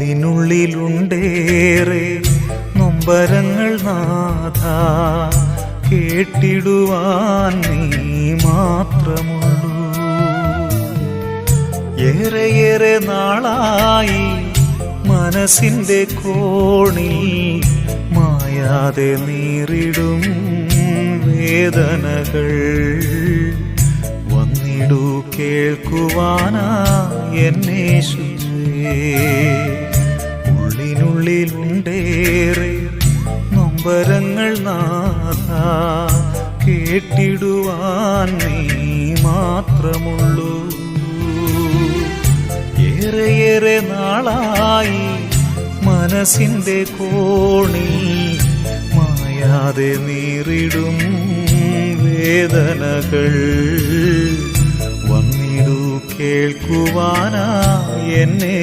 ഉള്ളിനുള്ളിലുണ്ടേറെ നൊമ്പരങ്ങൾ നാഥ, കേട്ടിടുവാൻ നീ മാത്രമുള്ളൂ. ഏറെയേറെ നാളായി മനസ്സിന്റെ കോണിൽ മായാതെ നീറിടും വേദനകൾ. വന്നിടൂ കേൾക്കുവാനാ എന്നേശുവേ. ഉള്ളിനുള്ളിലുണ്ടേറെ നൊമ്പരങ്ങൾ നാഥ, കേട്ടിടുവാൻ നീ മാത്രമുള്ളൂ. ഏറെയേറെ നാളായി മനസ്സിന്റെ കോണിൽ മായാതെ നീറിടും വേദനകൾ. വന്നിടൂ കേൾക്കുവാനാ എന്നെ